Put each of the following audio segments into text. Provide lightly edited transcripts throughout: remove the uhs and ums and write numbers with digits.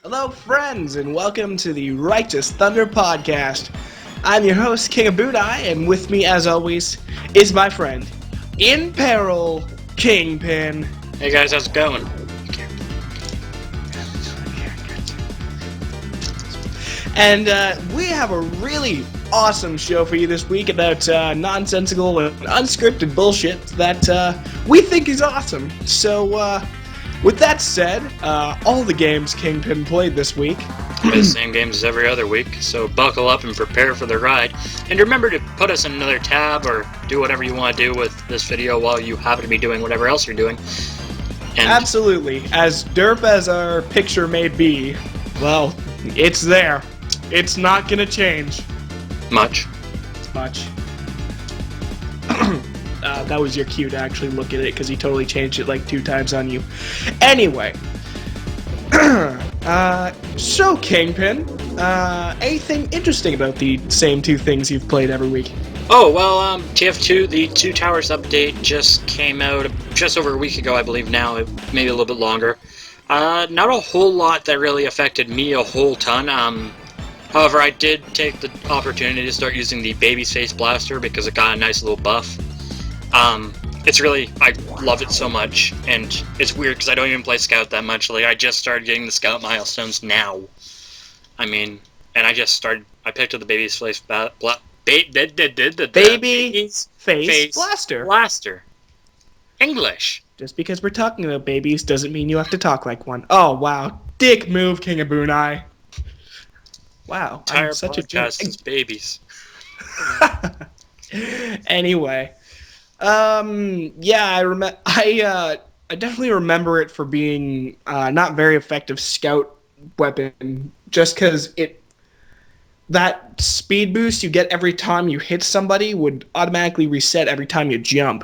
Hello, friends, and welcome to the Righteous Thunder Podcast. I'm your host, King of Budai, and with me, as always, is my friend, in peril, Kingpin. Hey guys, how's it going? And we have a really awesome show for you this week about nonsensical and unscripted bullshit that we think is awesome. So, with that said, all the games Kingpin played this week. The same games as every other week, so buckle up and prepare for the ride. And remember to put us in another tab or do whatever you want to do with this video while you happen to be doing whatever else you're doing. And Absolutely. As derp as our picture may be, well, it's there. It's not gonna change. much. That was your cue to actually look at it, because he totally changed it like 2 times on you. Anyway. So, Kingpin, anything interesting about the same 2 things you've played every week? Oh, well, TF2, the Two Towers update just came out just over a week ago, I believe now, maybe a little bit longer. Not a whole lot that really affected me a whole ton. However, I did take the opportunity to start using the Baby's Face Blaster because it got a nice little buff. It's really, I love it so much, and it's weird because I don't even play Scout that much. Like, I just started getting the Scout milestones now. I mean, and I picked up the Baby's Face Baby's Face Blaster. Blaster. English. Just because we're talking about babies doesn't mean you have to talk like one. Oh, wow. Dick move, King of Bunai. Wow, Entire I'm such a jerk. podcast is babies. Anyway, yeah, I definitely remember it for being not very effective scout weapon, just because that speed boost you get every time you hit somebody would automatically reset every time you jump.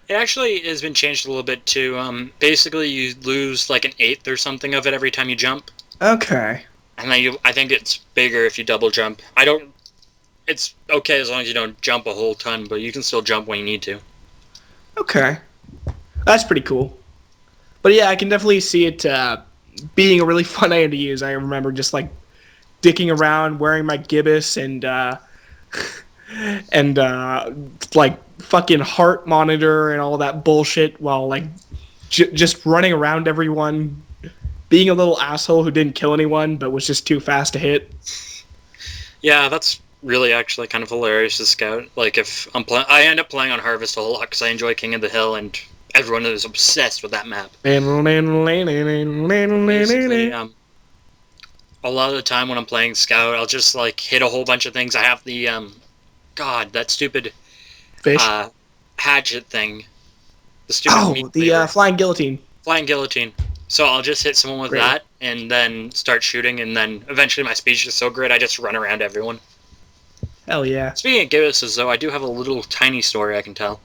It actually has been changed a little bit too. Basically, you lose like an eighth or something of it every time you jump. Okay. And then I think it's bigger if you double jump. It's okay as long as you don't jump a whole ton, but you can still jump when you need to. Okay. That's pretty cool. But yeah, I can definitely see it being a really fun item to use. I remember just like dicking around wearing my gibbous and like fucking heart monitor and all that bullshit while like just running around everyone, being a little asshole who didn't kill anyone but was just too fast to hit. Yeah, that's really actually kind of hilarious as Scout. Like, if I end up playing on Harvest a lot because I enjoy King of the Hill and everyone is obsessed with that map. Basically, a lot of the time when I'm playing Scout, I'll just like hit a whole bunch of things. I have the that stupid Fish. Hatchet thing. The stupid meat cleaver. Flying guillotine. Flying guillotine. So I'll just hit someone with that and then start shooting, and then eventually my speed's just so great I just run around everyone. Hell yeah. Speaking of Gibbuses, though, I do have a little tiny story I can tell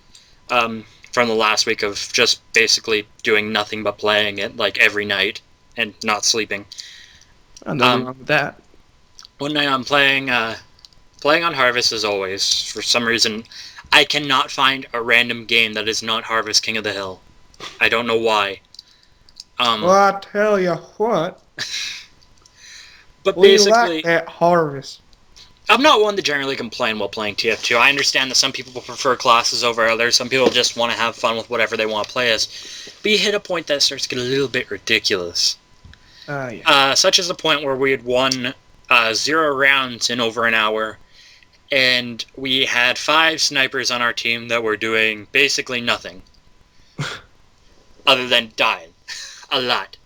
from the last week of just basically doing nothing but playing it like every night and not sleeping. Nothing wrong with that. One night I'm playing on Harvest as always. For some reason, I cannot find a random game that is not Harvest King of the Hill. I don't know why. Well, I tell you what. But We basically, like that Harvest. I'm not one to generally complain while playing TF2. I understand that some people prefer classes over others. Some people just want to have fun with whatever they want to play as. But you hit a point that starts to get a little bit ridiculous. Yeah. Such as the point where we had won 0 rounds in over an hour, and we had 5 snipers on our team that were doing basically nothing. Other than dying. A lot.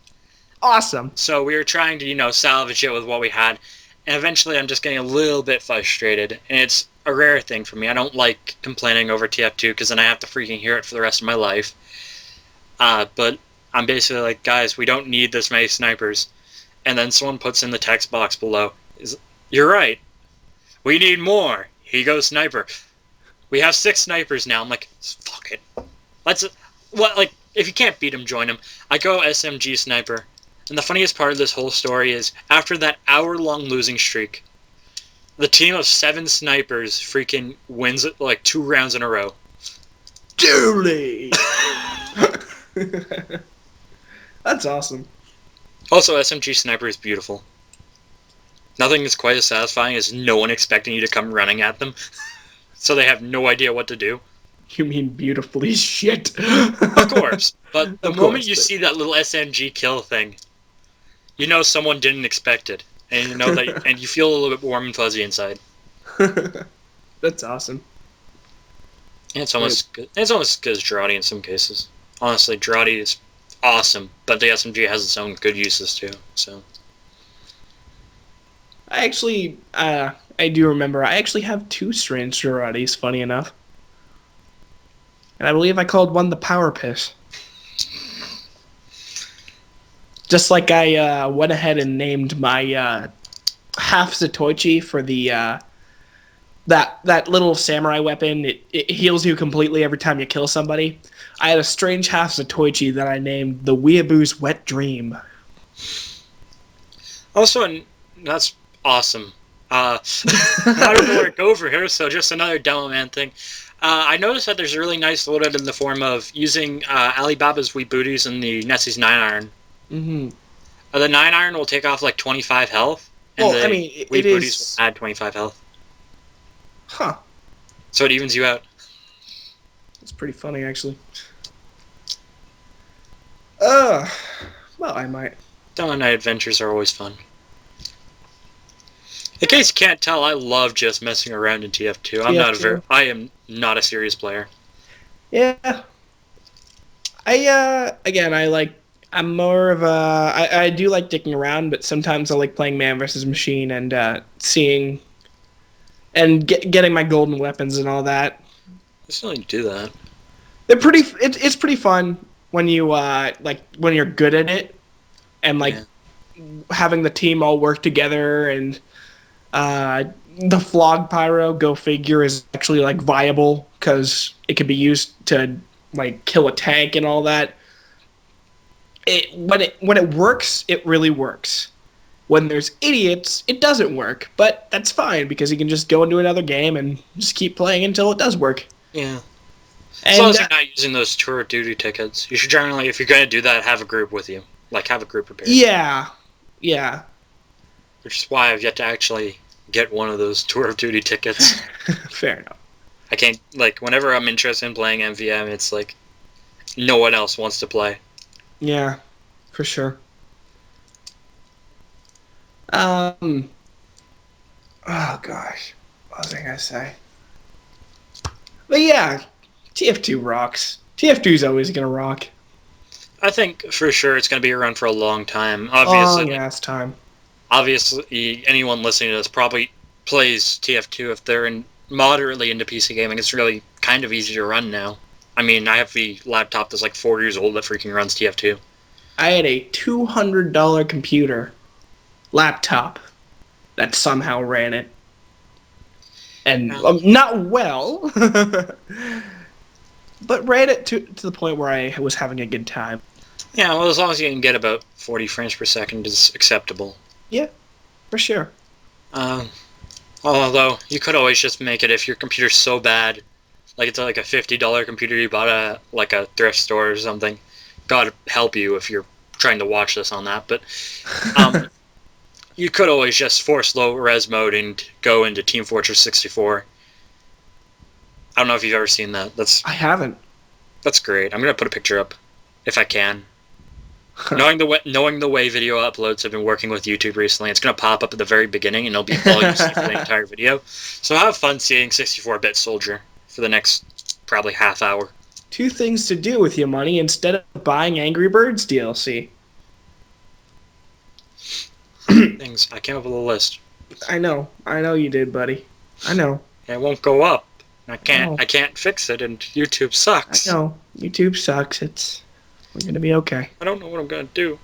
Awesome. So we were trying to, salvage it with what we had. And eventually I'm just getting a little bit frustrated. And it's a rare thing for me. I don't like complaining over TF2 because then I have to freaking hear it for the rest of my life. But I'm basically like, guys, we don't need this many snipers. And then someone puts in the text box below, you're right. We need more. Here you go, sniper. We have 6 snipers now. I'm like, fuck it. If you can't beat him, join him. I go SMG sniper. And the funniest part of this whole story is, after that hour-long losing streak, the team of 7 snipers freaking wins it like 2 rounds in a row. Julie! That's awesome. Also, SMG Sniper is beautiful. Nothing is quite as satisfying as no one expecting you to come running at them, so they have no idea what to do. You mean beautifully shit? Of course, but the Of moment course, you see that little SMG kill thing, you know someone didn't expect it, and you know that, and you feel a little bit warm and fuzzy inside. That's awesome. And it's almost good. It's almost as good as Girardi in some cases. Honestly, Girardi is awesome, but the SMG has its own good uses too. So I actually, I do remember. I actually have two strange Giraudis. Funny enough, and I believe I called one the Power Piss. Just like I went ahead and named my half Zatoichi for the that little samurai weapon. It heals you completely every time you kill somebody. I had a strange half Zatoichi that I named the Weeaboo's Wet Dream. also, and that's awesome. I don't know where to go over here, so just another demo man thing. I noticed that there's a really nice loadout in the form of using Alibaba's Wee Booties and the Nessie's 9-iron. Mm-hmm. The 9-iron will take off like 25 health, and Well, the I mean, Wee it Booties is. will add 25 health. Huh. So it evens you out. It's pretty funny, actually. Uh, well, I might. Demo night adventures are always fun. In case you can't tell, I love just messing around in TF2. TF2. I am not a serious player. Yeah. Again, I'm more of a, I do like dicking around, but sometimes I like playing man versus machine and seeing and getting my golden weapons and all that. I still need to do that. It's pretty fun when you like when you're good at it and like Yeah. having the team all work together and the flog pyro, go figure, is actually like viable because it can be used to like kill a tank and all that. When it works, it really works. When there's idiots, it doesn't work, but that's fine because you can just go into another game and just keep playing until it does work. Yeah. As long And as you're not using those tour of duty tickets, you should generally, if you're going to do that, have a group with you. Like, have a group prepared. yeah, Which is why I've yet to actually get one of those tour of duty tickets. fair enough. I can't, like, whenever I'm interested in playing MVM, it's like, no one else wants to play. Yeah, for sure. Oh gosh, what was I gonna say? But yeah, TF2 rocks. TF2 is always gonna rock. I think, for sure, it's going to be around for a long time. Long ass time. Obviously, anyone listening to this probably plays TF2 if they're moderately into PC gaming. It's really kind of easy to run now. I mean, I have the laptop that's like 4 years old that freaking runs TF2. I had a $200 computer laptop that somehow ran it, and not well, but ran it to the point where I was having a good time. Yeah, well, as long as you can get about 40 frames per second, it's acceptable. Yeah, for sure. Although, you could always just make it if your computer's so bad, like it's like a $50 computer you bought at like a thrift store or something. God help you if you're trying to watch this on that, but you could always just force low res mode and go into Team Fortress 64. I don't know if you've ever seen that. I haven't. That's great. I'm gonna put a picture up if I can. Knowing the way video uploads have been working with YouTube recently, it's going to pop up at the very beginning, and it'll be all you see for the entire video. So have fun seeing 64-bit Soldier for the next probably half hour. Two things to do with your money instead of buying Angry Birds DLC. Things I came up with a list. I know you did, buddy. I know. It won't go up. I can't fix it, and YouTube sucks. I know. YouTube sucks. We're gonna be okay. I don't know what I'm gonna do.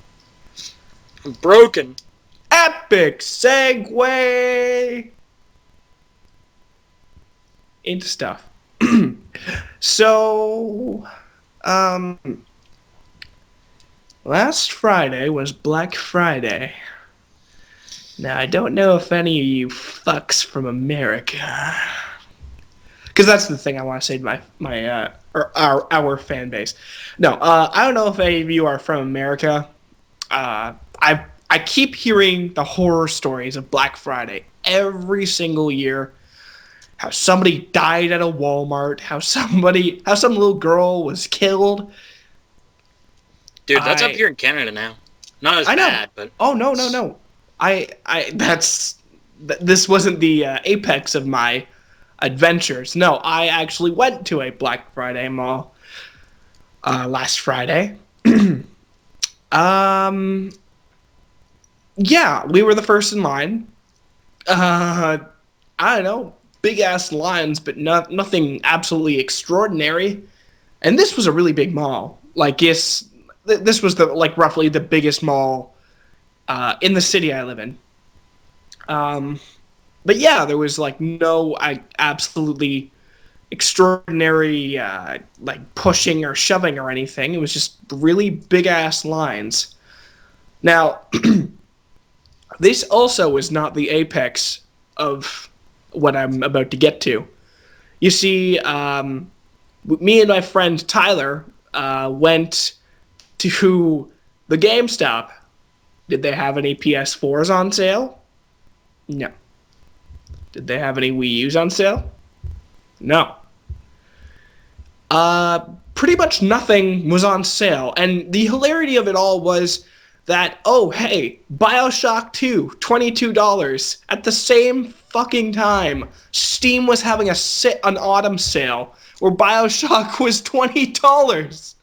I'm broken. Epic segue into stuff. So, last Friday was Black Friday. Now, I don't know if any of you fucks from America, because that's the thing I want to say to our fan base. No, I don't know if any of you are from America. I keep hearing the horror stories of Black Friday every single year. How somebody died at a Walmart, how some little girl was killed. Dude, that's up here in Canada now. Not as I know. bad, but Oh no. This wasn't the apex of my adventures. No, I actually went to a Black Friday mall last Friday. um, yeah, we were the first in line. I don't know, big ass lines, but nothing absolutely extraordinary. And this was a really big mall. Like, yes, this was roughly the biggest mall in the city I live in. But yeah, there was no absolutely extraordinary pushing or shoving or anything. It was just really big ass lines. Now, this also is not the apex of what I'm about to get to. You see, me and my friend Tyler went to the GameStop. Did they have any PS4s on sale? No. Did they have any Wii U's on sale? No. Pretty much nothing was on sale. And the hilarity of it all was that, oh, hey, Bioshock 2, $22. At the same fucking time, Steam was having an autumn sale where Bioshock was $20.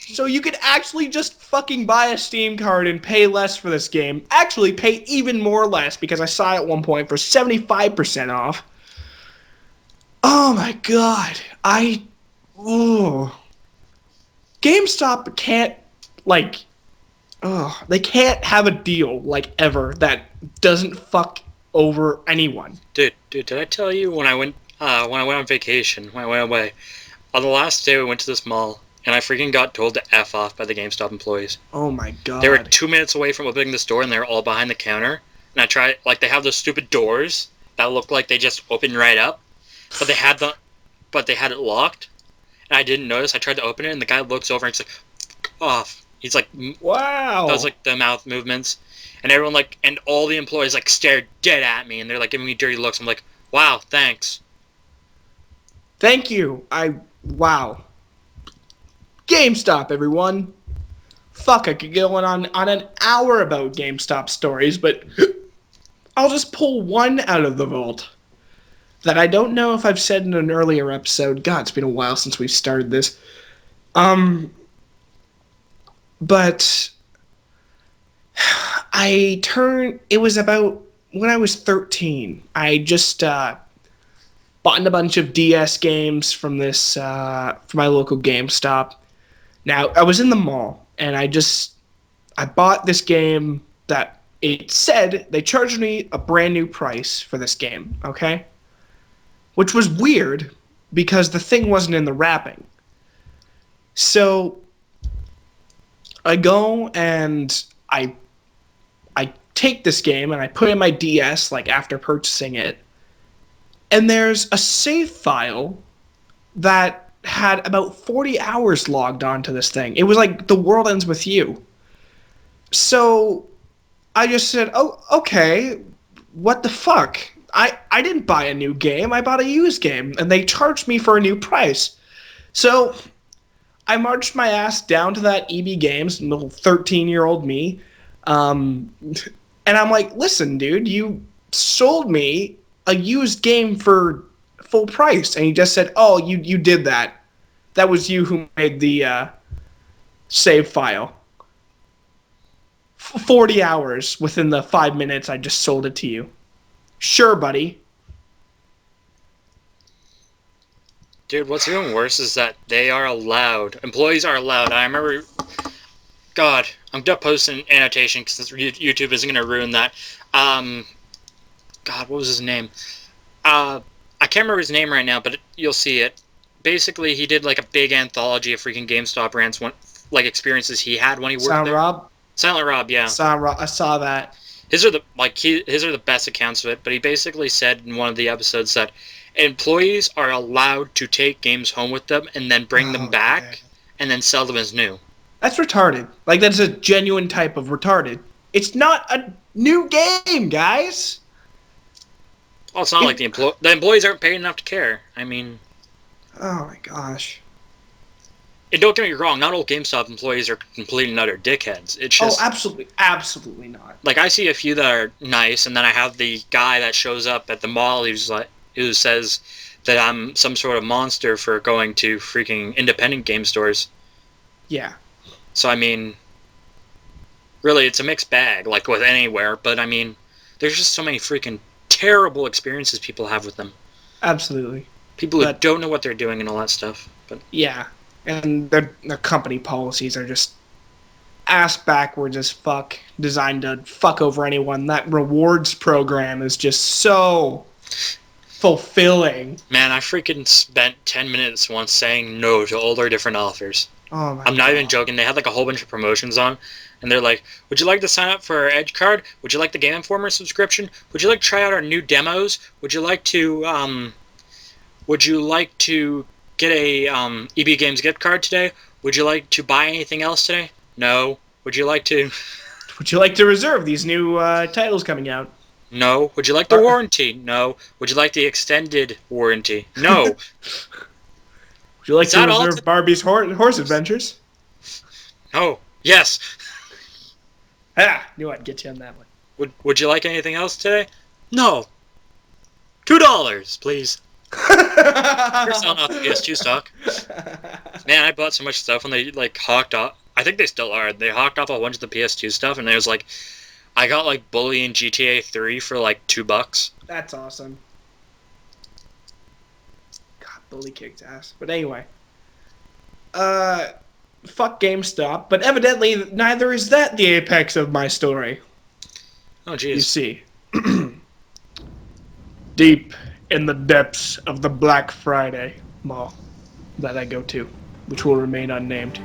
So you could actually just fucking buy a Steam card and pay less for this game. Actually, pay even more less because I saw it at one point for 75% off. Oh my god. GameStop can't, they can't have a deal, ever, that doesn't fuck over anyone. Dude, did I tell you when I went on vacation, when I went away, on the last day we went to this mall, and I freaking got told to F off by the GameStop employees. Oh my god. They were 2 minutes away from opening the store, and they were all behind the counter. And I tried, they have those stupid doors that look like they just open right up, but they had it locked, and I didn't notice. I tried to open it, and the guy looks over and he's like, "F off." He's like, wow. That was the mouth movements, and everyone and all the employees stared dead at me, and they're giving me dirty looks. I'm like, wow, thanks. Thank you. Wow. GameStop, everyone. Fuck, I could go on an hour about GameStop stories, but I'll just pull one out of the vault that I don't know if I've said in an earlier episode. God, it's been a while since we've started this. But it was about when I was 13. I just bought a bunch of DS games from my local GameStop. Now, I was in the mall, and I bought this game that it said they charged me a brand new price for this game, okay? Which was weird, because the thing wasn't in the wrapping. So, I go and I take this game, and I put it in my DS, after purchasing it, and there's a save file that had about 40 hours logged onto this thing. It was The World Ends With You. So I just said, oh, okay, what the fuck? I didn't buy a new game. I bought a used game, and they charged me for a new price. So I marched my ass down to that EB Games, little 13-year-old me, and I'm like, listen, dude, you sold me a used game for full price. And he just said, oh, you did that. That was you who made the save file. 40 hours within the 5 minutes I just sold it to you. Sure, buddy. Dude, what's even worse is that employees are allowed. I remember, God, I'm going to post an annotation because YouTube isn't going to ruin that. God, what was his name? I can't remember his name right now, but you'll see it. Basically, he did a big anthology of freaking GameStop rants, experiences he had when he worked there. Silent Rob, yeah. I saw that. His are the best accounts of it, but he basically said in one of the episodes that employees are allowed to take games home with them and then bring them back and then sell them as new. That's retarded. Like, that's a genuine type of retarded. It's not a new game, guys. Well, it's not like the employees aren't paid enough to care. I mean, oh my gosh. and don't get me wrong, not all GameStop employees are complete and utter dickheads. It's just absolutely not. like I see a few that are nice, and then I have the guy that shows up at the mall who says that I'm some sort of monster for going to freaking independent game stores. Yeah. So I mean, really, it's a mixed bag, like with anywhere. But I mean, there's just so many freaking terrible experiences people have with them. Absolutely. People who don't know what they're doing and all that stuff. But yeah, and their company policies are just ass backwards as fuck, designed to fuck over anyone. That rewards program is just so fulfilling. Man, I freaking spent 10 minutes once saying no to all their different offers. Oh my I'm not even joking. They had like a whole bunch of promotions on, and they're like, would you like to sign up for our Edge card? Would you like the Game Informer subscription? Would you like to try out our new demos? Would you like to get a EB Games gift card today? Would you like to buy anything else today? No. Would you like to reserve these new titles coming out? No. Would you like the warranty? No. Would you like the extended warranty? No. Would you like to reserve Barbie's horse adventures? No. Yes. Knew I'd get you on that one. Would you like anything else today? No. $2, please. You're selling off the PS2 stock. Man, I bought so much stuff when they like hawked off. I think they still are. They hawked off a bunch of the PS2 stuff, and it was like, I got like Bully and GTA 3 for like $2. That's awesome. God, Bully kicked ass. But anyway, fuck GameStop. But evidently, neither is that the apex of my story. Oh, jeez. You see, deep in the depths of the Black Friday mall that I go to, which will remain unnamed,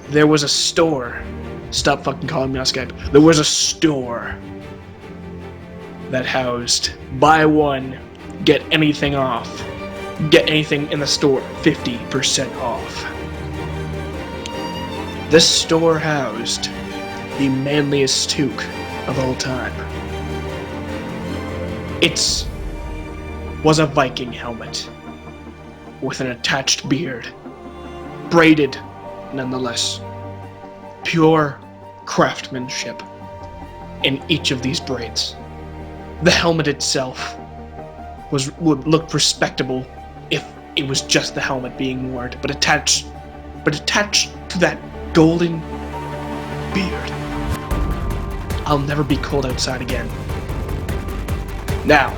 there was a store. Stop fucking calling me on Skype. There was a store that housed buy one, get anything off. Get anything in the store 50% off. This store housed the manliest toque of all time. It was a Viking helmet with an attached beard, braided nonetheless. Pure craftsmanship in each of these braids. The helmet itself would look respectable if it was just the helmet being worn, but attached to that golden beard. I'll never be cold outside again. Now,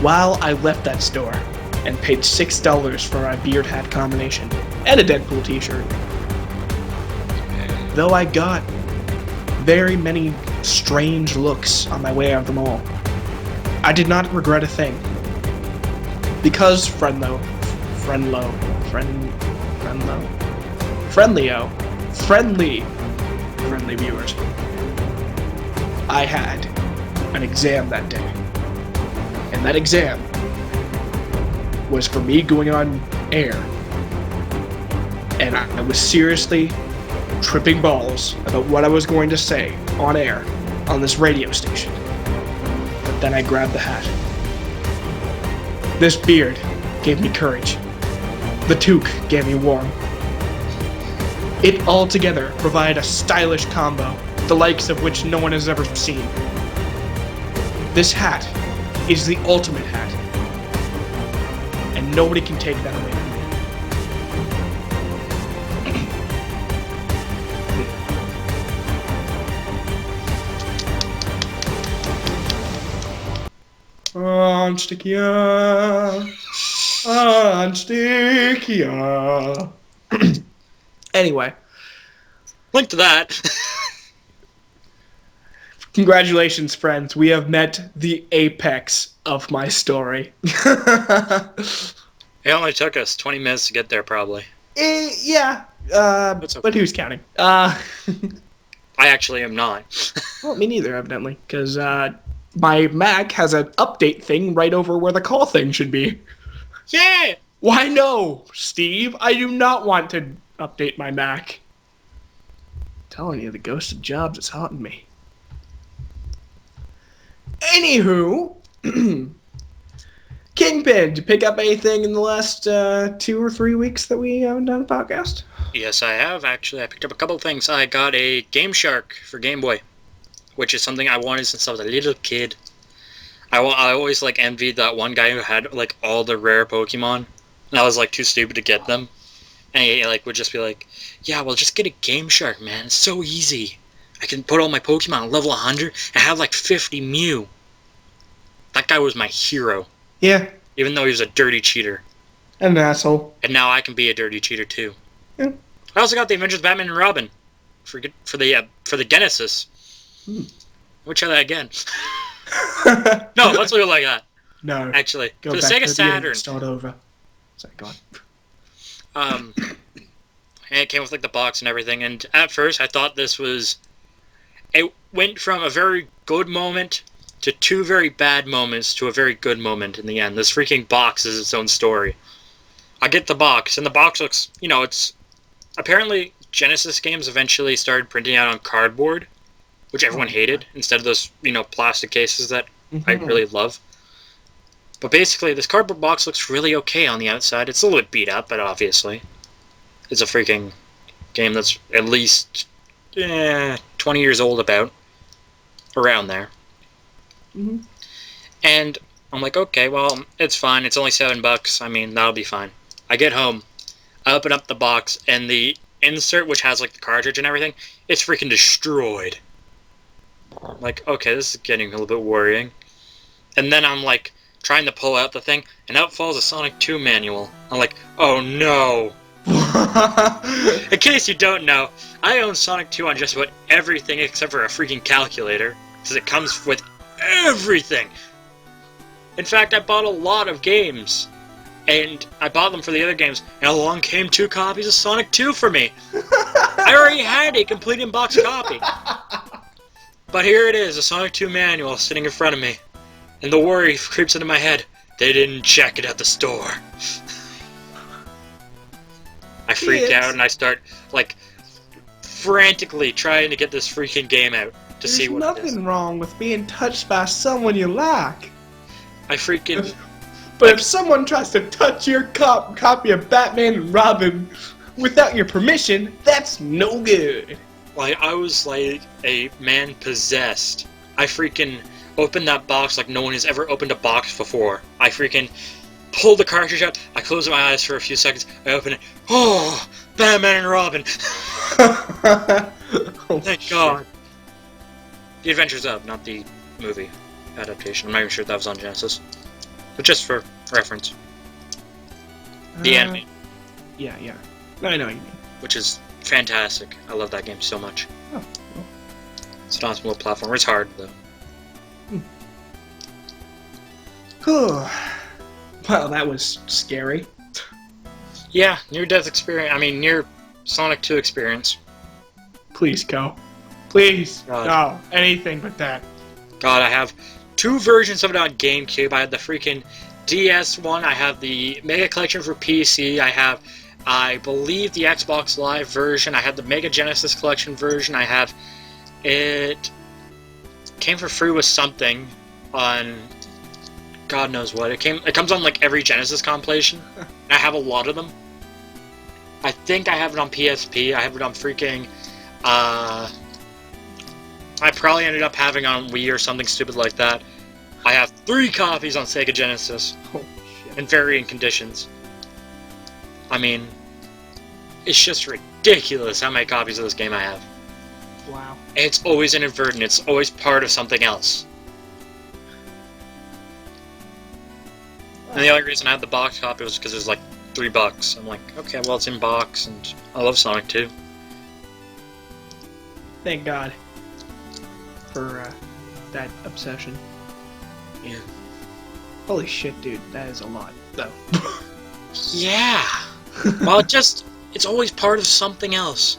while I left that store and paid $6 for my beard hat combination and a Deadpool t-shirt, though I got very many strange looks on my way out of the mall, I did not regret a thing. Because friendly viewers, I had an exam that day. And that exam was for me going on air. And I was seriously tripping balls about what I was going to say on air on this radio station. But then I grabbed the hat. This beard gave me courage. The toque gave me warmth. It all together provided a stylish combo, the likes of which no one has ever seen. This hat is the ultimate hat, and nobody can take that away from me. Ansticchia. Anyway. Link to that. Congratulations, friends. We have met the apex of my story. It only took us 20 minutes to get there, probably. Yeah. Okay. But who's counting? I actually am not. Well, me neither, evidently. Because my Mac has an update thing right over where the call thing should be. Yeah! Why no, Steve? I do not want to update my Mac. I'm telling you, the ghost of Jobs is haunting me. Anywho, Kingpin, did you pick up anything in the last 2 or 3 weeks that we haven't done a podcast? Yes, I have, actually. I picked up a couple of things. I got a Game Shark for Game Boy, which is something I wanted since I was a little kid. I always, like, envied that one guy who had, like, all the rare Pokemon, and I was, like, too stupid to get them. And he, like, would just be like, yeah, well, just get a Game Shark, man. It's so easy. I can put all my Pokemon on level 100 and have, like, 50 Mew. That guy was my hero. Yeah. Even though he was a dirty cheater. And an asshole. And now I can be a dirty cheater, too. Yeah. I also got the Adventures of Batman and Robin for the Genesis. We'll try that again. No, let's leave it like that. No. Actually, Go for the back Sega to the Saturn. Start over. Sorry, go on. And it came with like the box and everything. And at first, I thought this was. It went from a very good moment to 2 very bad moments to a very good moment in the end. This freaking box is its own story. I get the box, and the box looks, it's... Apparently, Genesis games eventually started printing out on cardboard, which everyone hated, instead of those, plastic cases that I really love. But basically, this cardboard box looks really okay on the outside. It's a little bit beat up, but obviously, it's a freaking game that's at least 20 years old about. Around there. Mm-hmm. And I'm like, okay, well, it's fine. It's only $7. I mean, that'll be fine. I get home, I open up the box, and the insert, which has like the cartridge and everything, it's freaking destroyed. I'm like, okay, this is getting a little bit worrying. And then I'm like, trying to pull out the thing, and out falls a Sonic 2 manual. I'm like, oh no. In case you don't know, I own Sonic 2 on just about everything except for a freaking calculator, because it comes with everything. In fact, I bought a lot of games, and I bought them for the other games, and along came 2 copies of Sonic 2 for me. I already had a complete in-box copy. But here it is, a Sonic 2 manual sitting in front of me, and the worry creeps into my head. They didn't check it at the store. I freak out and I start, like, frantically trying to get this freaking game out to see what it is. There's nothing wrong with being touched by someone you like. I freaking... But if someone tries to touch your copy of Batman and Robin without your permission, that's no good. Like, I was like a man possessed. I freaking opened that box like no one has ever opened a box before. I freaking pulled the cartridge out, I closed my eyes for a few seconds, I opened it, oh, Batman and Robin! Oh, thank God. The Adventures of, not the movie adaptation. I'm not even sure if that was on Genesis. But just for reference. The anime. Yeah. I know what you mean. Which is fantastic. I love that game so much. Oh, cool. It's an awesome little platformer. It's hard, though. Cool. Well, that was scary. Yeah, near-death experience. I mean, near Sonic 2 experience. Please go. Please. God. No, anything but that. God, I have 2 versions of it on GameCube. I had the freaking DS one. I have the Mega Collection for PC. I have, I believe, the Xbox Live version. I have the Mega Genesis Collection version. I have it. Came for free with something on God knows what. It comes on like every Genesis compilation. And I have a lot of them. I think I have it on PSP. I have it on freaking I probably ended up having it on Wii or something stupid like that. I have 3 copies on Sega Genesis. Oh, shit. In varying conditions. I mean, it's just ridiculous how many copies of this game I have. Wow. It's always inadvertent. It's always part of something else. And the only reason I had the box copy was because it was like $3. I'm like, okay, well, it's in box, and I love Sonic 2. Thank God for that obsession. Yeah. Holy shit, dude. That is a lot, though. Yeah. Well, it's always part of something else.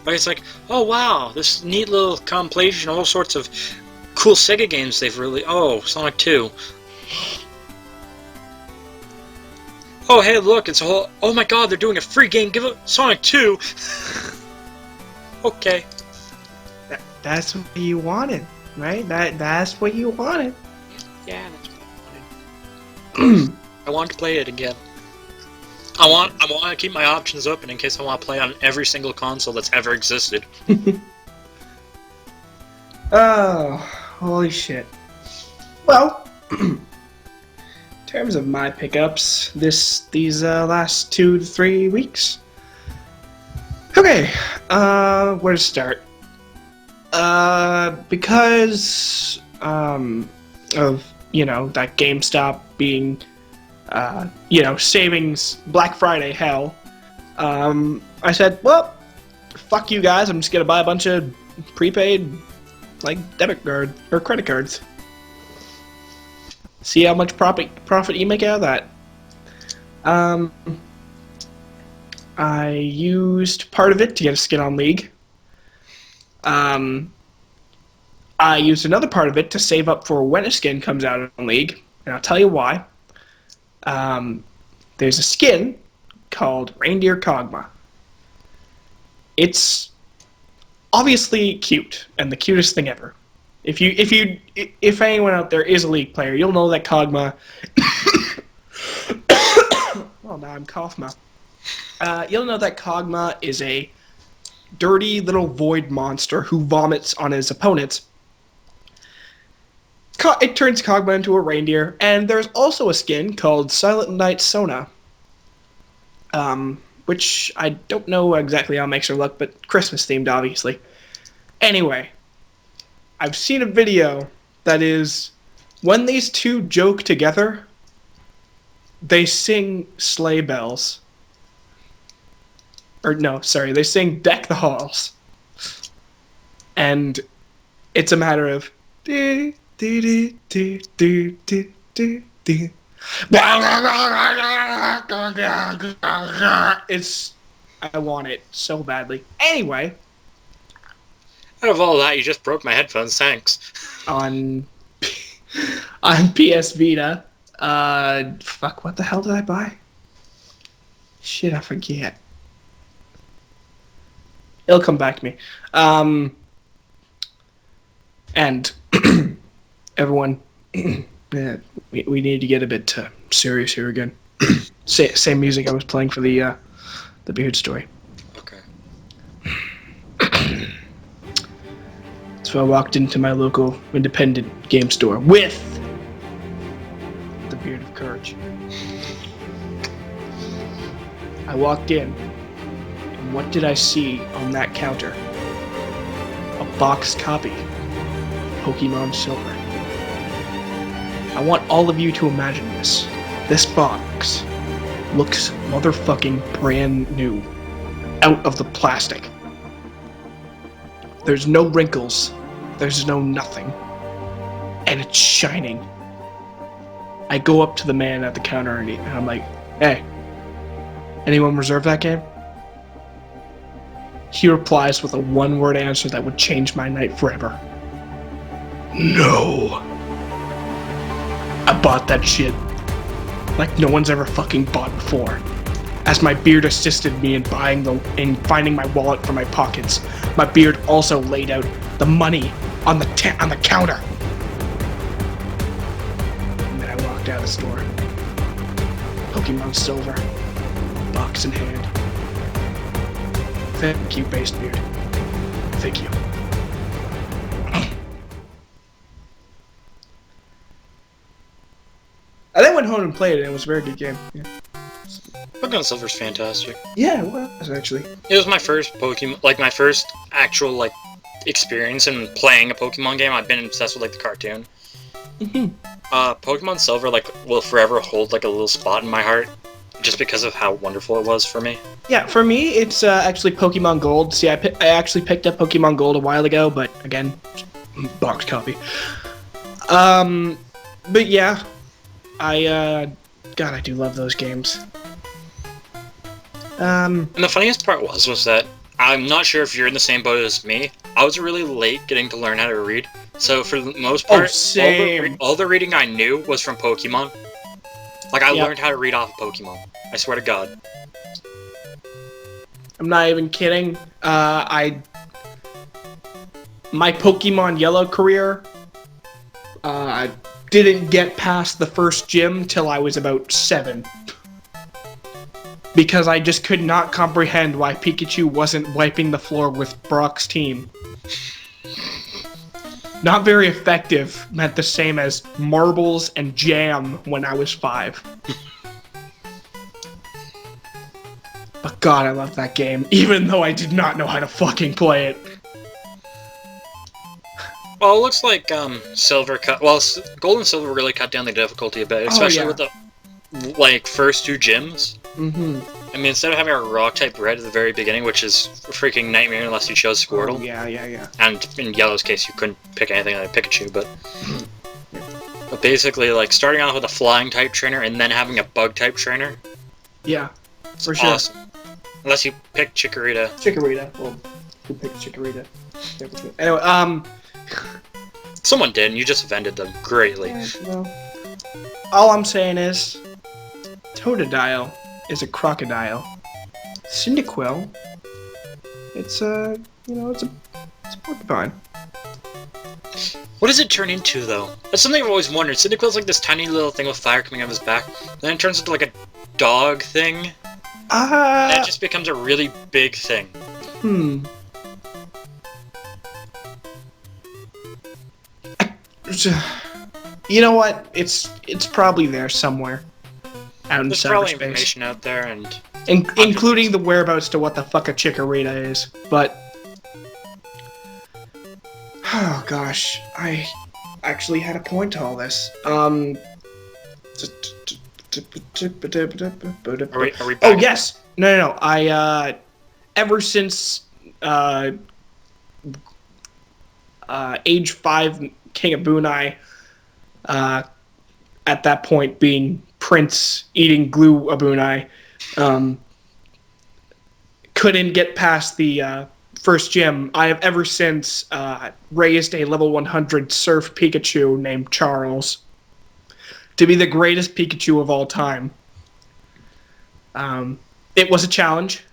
Like, it's like, oh wow, this neat little compilation of all sorts of cool Sega games they've really... Oh, Sonic 2. oh hey look, it's a whole, oh my god, they're doing a free game, give it Sonic 2! Okay. That's what you wanted, right? That's what you wanted. Yeah, that's what I wanted. I want to play it again. I want to keep my options open in case I want to play on every single console that's ever existed. Oh, holy shit. Well, in terms of my pickups these last 2 to 3 weeks. Okay, where to start? Because of, you know, that GameStop being you know, savings Black Friday hell, I said, well, fuck you guys, I'm just gonna buy a bunch of prepaid, like, debit card or credit cards. See how much profit you make out of that. I used part of it to get a skin on League. I used another part of it to save up for when a skin comes out on League, and I'll tell you why. There's a skin called Reindeer Kog'Maw. It's obviously cute and the cutest thing ever. If anyone out there is a League player, you'll know that Kog'Maw. Well, now I'm coughing. You'll know that Kog'Maw is a dirty little void monster who vomits on his opponents. It turns Kog'Maw into a reindeer, and there's also a skin called Silent Night Sona, which I don't know exactly how it makes her look, but Christmas themed, obviously. Anyway, I've seen a video that is, when these two joke together, they sing sleigh bells. Or no, sorry, they sing Deck the Halls. And it's a matter of it's, I want it so badly. Anyway, Out of all that, you just broke my headphones, thanks. on PS Vita, fuck, what the hell did I buy? Shit, I forget. It'll come back to me. And everyone, yeah, we need to get a bit serious here again. Same music I was playing for the Beard story. Okay. So I walked into my local independent game store with the Beard of Courage. I walked in, and what did I see on that counter? A boxed copy of Pokemon Silver. I want all of you to imagine this. This box looks motherfucking brand new, out of the plastic. There's no wrinkles, there's no nothing, and it's shining. I go up to the man at the counter and I'm like, hey, anyone reserve that game? He replies with a one-word answer that would change my night forever. No. I bought that shit like no one's ever fucking bought before. As my beard assisted me in finding my wallet from my pockets, my beard also laid out the money on the counter. And then I walked out of the store. Pokemon Silver, box in hand. Thank you, Based Beard. Thank you. I then went home and played it, and it was a very good game. Yeah. Pokemon Silver's fantastic. Yeah, it was actually. It was my first Pokemon, like my first actual like experience in playing a Pokemon game. I've been obsessed with like the cartoon. Pokemon Silver like will forever hold like a little spot in my heart, just because of how wonderful it was for me. Yeah, for me it's actually Pokemon Gold. See, I actually picked up Pokemon Gold a while ago, but again, box copy. But yeah, God, I do love those games. And the funniest part was that I'm not sure if you're in the same boat as me. I was really late getting to learn how to read, so for the most part, same. All the reading I knew was from Pokemon. Like, I Yep. learned how to read off a Pokemon. I swear to God. I'm not even kidding. My Pokemon Yellow career, I didn't get past the first gym till I was about 7. Because I just could not comprehend why Pikachu wasn't wiping the floor with Brock's team. Not very effective meant the same as marbles and jam when I was 5. But God, I love that game, even though I did not know how to fucking play it. Well, it looks like Silver cut. Well, Gold and Silver really cut down the difficulty a bit, especially with the first 2 gyms. Mm-hmm. I mean, instead of having a rock type red at the very beginning, which is a freaking nightmare unless you chose Squirtle. Oh, yeah. And in Yellow's case, you couldn't pick anything like Pikachu, but basically, like starting off with a flying type trainer and then having a bug type trainer. Yeah, for sure. Awesome. Unless you pick Chikorita. Chikorita. Well, who picked Chikorita? Anyway, Someone did, and you just offended them greatly. Yeah, well, all I'm saying is, Totodile is a crocodile. Cyndaquil, it's a porcupine. What does it turn into, though? That's something I've always wondered. Cyndaquil's like this tiny little thing with fire coming out of his back, then it turns into like a dog thing. And that just becomes a really big thing. You know what? It's probably there somewhere. Out in There's cyberspace. probably information out there, and including the whereabouts to what the fuck a Chikorita is. But oh gosh, I actually had a point to all this. Are we back? Oh yes, no. I ever since age 5, King of Bunai, at that point being Prince eating glue Abunai, couldn't get past the first gym. I have ever since raised a level 100 Surf Pikachu named Charles to be the greatest Pikachu of all time. It was a challenge.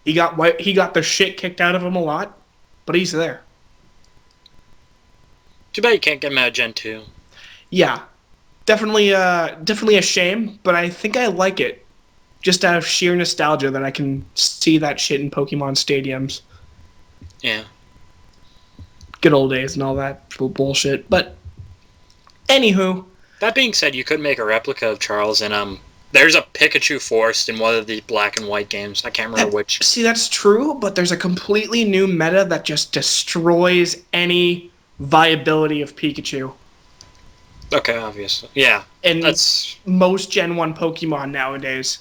He got the shit kicked out of him a lot, but he's there. Too bad you can't get him out of Gen 2. Yeah, definitely a shame, but I think I like it. Just out of sheer nostalgia that I can see that shit in Pokemon stadiums. Yeah. Good old days and all that bullshit. But, anywho. That being said, you could make a replica of Charles, and there's a Pikachu Forest in one of the black and white games. I can't remember which. See, that's true, but there's a completely new meta that just destroys any viability of Pikachu. Okay, obviously. Yeah. And that's most Gen 1 Pokemon nowadays.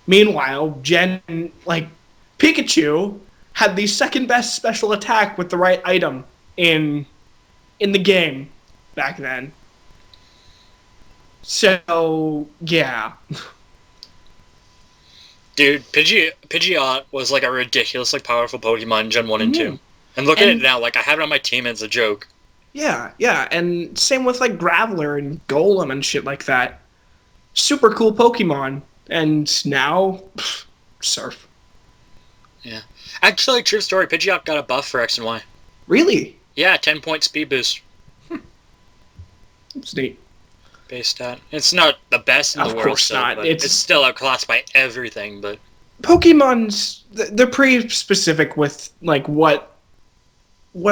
Meanwhile, Pikachu had the second best special attack with the right item in the game back then. So, yeah. Dude, Pidgeot was like a ridiculously powerful Pokemon in Gen 1 and 2. And look at it now, like I have it on my team as a joke. Yeah, and same with like Graveler and Golem and shit like that. Super cool Pokemon. And now, Surf. Yeah. Actually, true story, Pidgeot got a buff for X and Y. Really? Yeah, 10-point speed boost. It's neat. Base stat. It's not the best in the world. Of course not. But it's still outclassed by everything, but Pokemon's, they're pretty specific with like what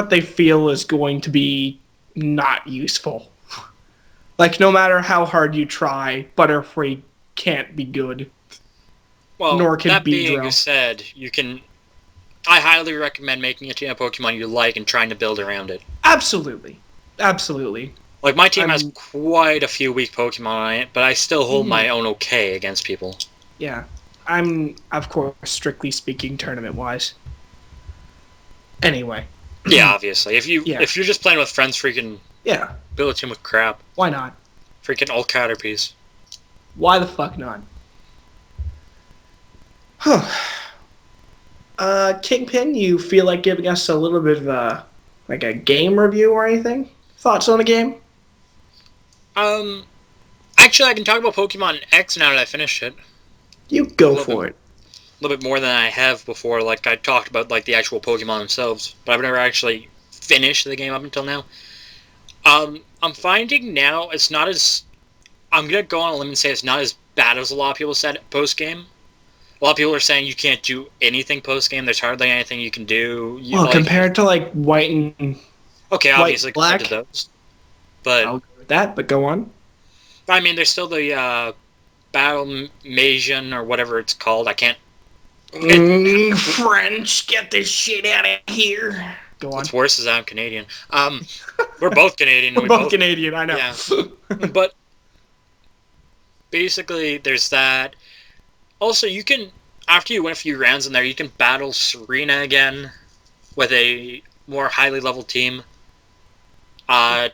they feel is going to be not useful. Like no matter how hard you try, Butterfree can't be good. Well, nor can that Beedrill. being said, I highly recommend making a team of Pokemon you like and trying to build around it. Absolutely. Like my team has quite a few weak Pokemon on it, but I still hold my own okay against people. Yeah. I'm, of course, strictly speaking, tournament-wise. Anyway. Yeah, obviously. If you're just playing with friends, freaking build a team with crap. Why not? Freaking all Caterpies. Why the fuck not? Kingpin, you feel like giving us a little bit of a Actually, I can talk about Pokemon X now that I finished it. You go for it. A little bit more than I have before. Like, I talked about, like, the actual Pokemon themselves, but I've never actually finished the game up until now. I'm finding now it's not as... I'm going to go on a limb and say it's not as bad as a lot of people said post-game. A lot of people are saying you can't do anything post-game. There's hardly anything you can do. Well, compared to, like, White and... Okay, obviously Black, compared to those. But I'll go with that, but go on. I mean, there's still the Battle Masion or whatever it's called. I can't... French, get this shit out of here. Go on. What's worse is I'm Canadian. We're both Canadian. We're both Canadian, I know. Yeah. But basically, there's that. Also, you can, after you win a few rounds in there, you can battle Serena again with a more highly leveled team. A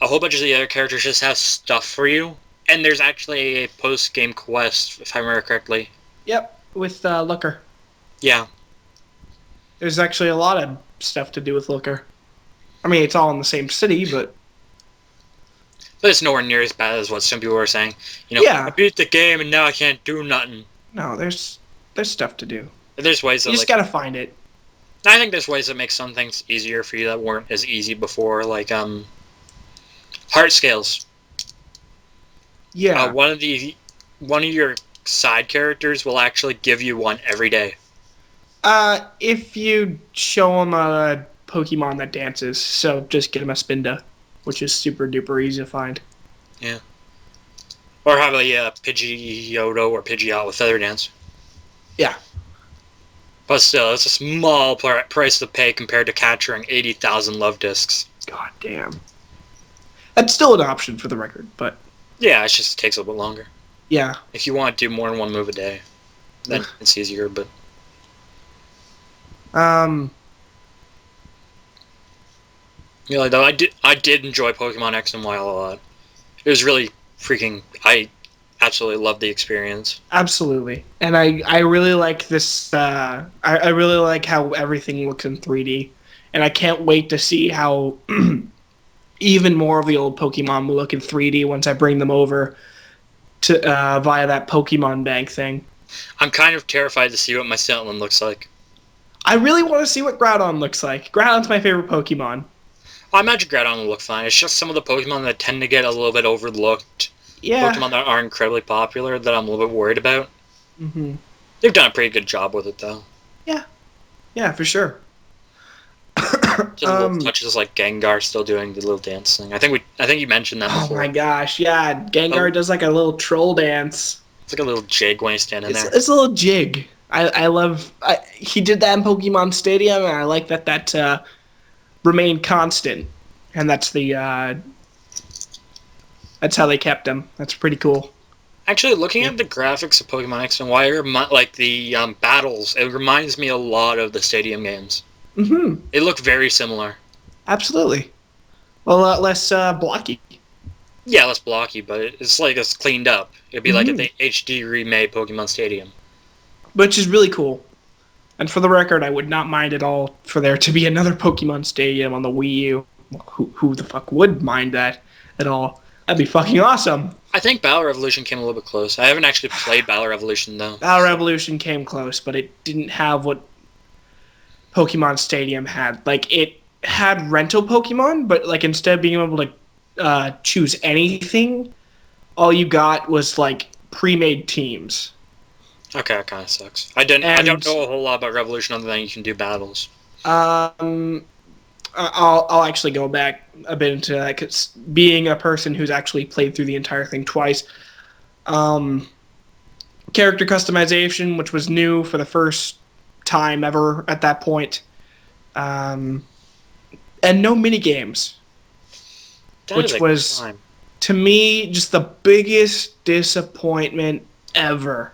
whole bunch of the other characters just have stuff for you, and there's actually a post-game quest, if I remember correctly. Yep, with Looker. Yeah. There's actually a lot of stuff to do with Looker. I mean, it's all in the same city, but it's nowhere near as bad as what some people were saying. You know, yeah. I beat the game and now I can't do nothing. No, there's stuff to do. There's ways that, you just gotta find it. I think there's ways that make some things easier for you that weren't as easy before, like heart scales. Yeah. One of your side characters will actually give you one every day. If you show him a Pokemon that dances, so just get him a Spinda, which is super duper easy to find. Yeah. Or have a Pidgeotto or Pidgeot with Feather Dance. Yeah. But still, it's a small price to pay compared to capturing 80,000 love discs. God damn. That's still an option for the record, but... Yeah, it just takes a little bit longer. Yeah. If you want to do more than one move a day, then it's easier, but... Really, though, I did enjoy Pokemon X and Y a lot. It was really freaking... I absolutely loved the experience. Absolutely. And I really like this... I really like how everything looks in 3D. And I can't wait to see how even more of the old Pokemon will look in 3D once I bring them over to via that Pokemon Bank thing. I'm kind of terrified to see what my Sentinel looks like. I really want to see what Groudon looks like. Groudon's my favorite Pokemon. I imagine Groudon will look fine. It's just some of the Pokemon that tend to get a little bit overlooked. Yeah. Pokemon that are incredibly popular that I'm a little bit worried about. Mm-hmm. They've done a pretty good job with it, though. Yeah. Yeah, for sure. Just little touches like Gengar still doing the little dance thing. I think you mentioned that before. Oh my gosh, yeah. Gengar does like a little troll dance. It's like a little jig when he's standing there. It's a little jig. I love... he did that in Pokemon Stadium, and I like that remained constant. And that's the... that's how they kept him. That's pretty cool. Actually, looking at the graphics of Pokemon X and Y, like the battles, it reminds me a lot of the Stadium games. Mm-hmm. They look very similar. Absolutely. Well, a lot less blocky. Yeah, less blocky, but it's like it's cleaned up. It'd be like if they HD remade Pokemon Stadium. Which is really cool. And for the record, I would not mind at all for there to be another Pokemon Stadium on the Wii U. Who the fuck would mind that at all? That'd be fucking awesome. I think Battle Revolution came a little bit close. I haven't actually played Battle Revolution, though. Battle Revolution came close, but it didn't have what Pokemon Stadium had. Like, it had rental Pokemon, but like instead of being able to choose anything, all you got was like pre-made teams. Okay, that kind of sucks. I don't know a whole lot about Revolution other than you can do battles. I'll actually go back a bit into that, because being a person who's actually played through the entire thing twice, character customization, which was new for the first time ever at that point, and no mini games, which was to me just the biggest disappointment ever.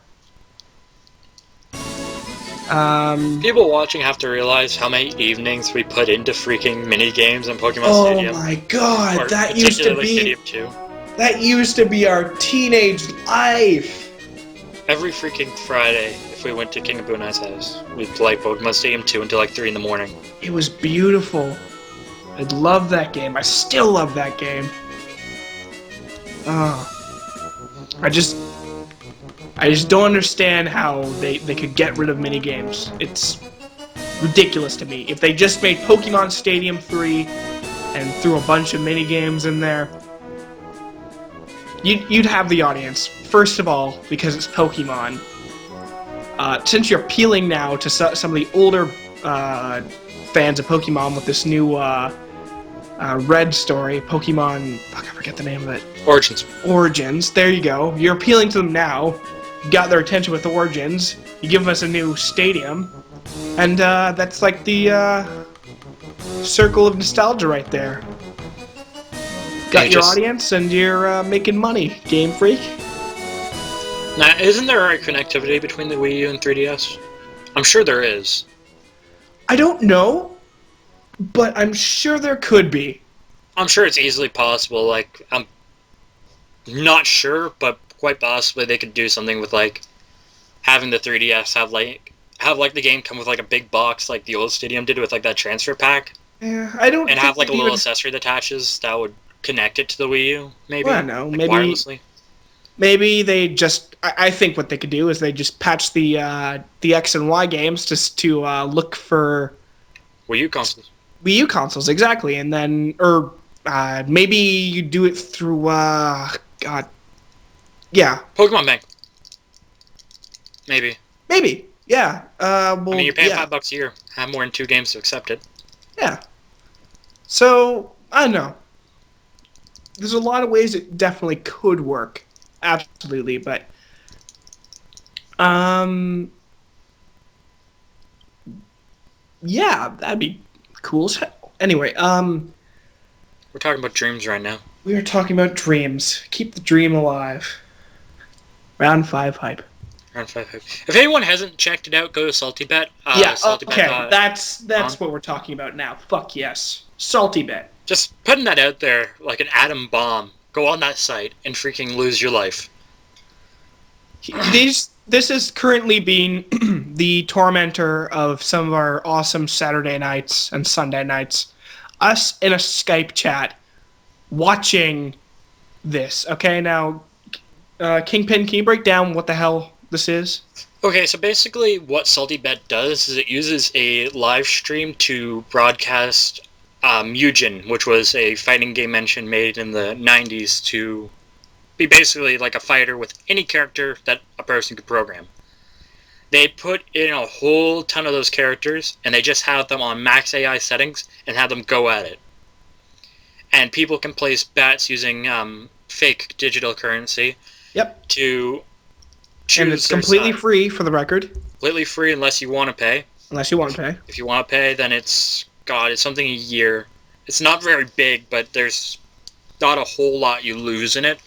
People watching have to realize how many evenings we put into freaking mini games in Pokemon Stadium. Oh my god, Or that used to be Stadium 2. That used to be our teenage life. Every freaking Friday, if we went to King of Bunai's house, we'd play Pokemon Stadium 2 until like 3 in the morning. It was beautiful. I love that game. I still love that game. I just don't understand how they could get rid of minigames. It's ridiculous to me. If they just made Pokemon Stadium 3 and threw a bunch of minigames in there, you'd have the audience. First of all, because it's Pokemon. Since you're appealing now to some of the older fans of Pokemon with this new Red story, Pokemon... Fuck, I forget the name of it. Origins. There you go. You're appealing to them now. You got their attention with Origins. You give us a new stadium. And that's like the circle of nostalgia right there. Got your audience and you're making money, Game Freak. Now, isn't there a connectivity between the Wii U and 3DS? I'm sure there is. I don't know, but I'm sure there could be. I'm sure it's easily possible. Like, I'm not sure, but quite possibly they could do something with, like, having the 3DS have the game come with, like, a big box like the old Stadium did with, like, that transfer pack. Yeah, I don't. And have, like, a little accessory that attaches that would connect it to the Wii U, maybe? Well, no, like, maybe wirelessly. Maybe they just... I think what they could do is they just patch the X and Y games just to look for... Wii U consoles. Wii U consoles, exactly. And then... Or maybe you do it through... God. Yeah. Pokemon Bank. Maybe. Maybe. Yeah. Well, I mean, you're paying $5 a year. Have more than 2 games to accept it. Yeah. So, I don't know. There's a lot of ways it definitely could work. Absolutely, but yeah, that'd be cool as hell. Anyway, we're talking about dreams right now. We are talking about dreams. Keep the dream alive. Round 5 hype. Round 5 hype. If anyone hasn't checked it out, go to Salty Bet. Yeah, okay, that's what we're talking about now. Fuck yes. Salty Bet. Just putting that out there like an atom bomb. Go on that site and freaking lose your life. This is currently being the tormentor of some of our awesome Saturday nights and Sunday nights. Us in a Skype chat watching this. Okay, now, Kingpin, can you break down what the hell this is? Okay, so basically what Salty Bet does is it uses a live stream to broadcast Mugen, which was a fighting game engine made in the 90s to be basically like a fighter with any character that a person could program. They put in a whole ton of those characters, and they just have them on max AI settings and have them go at it. And people can place bets using fake digital currency. Yep. To choose. And it's completely free, for the record. Completely free unless you want to pay. Unless you want to pay. If you want to pay, then it's something a year. It's not very big, but there's not a whole lot you lose in it.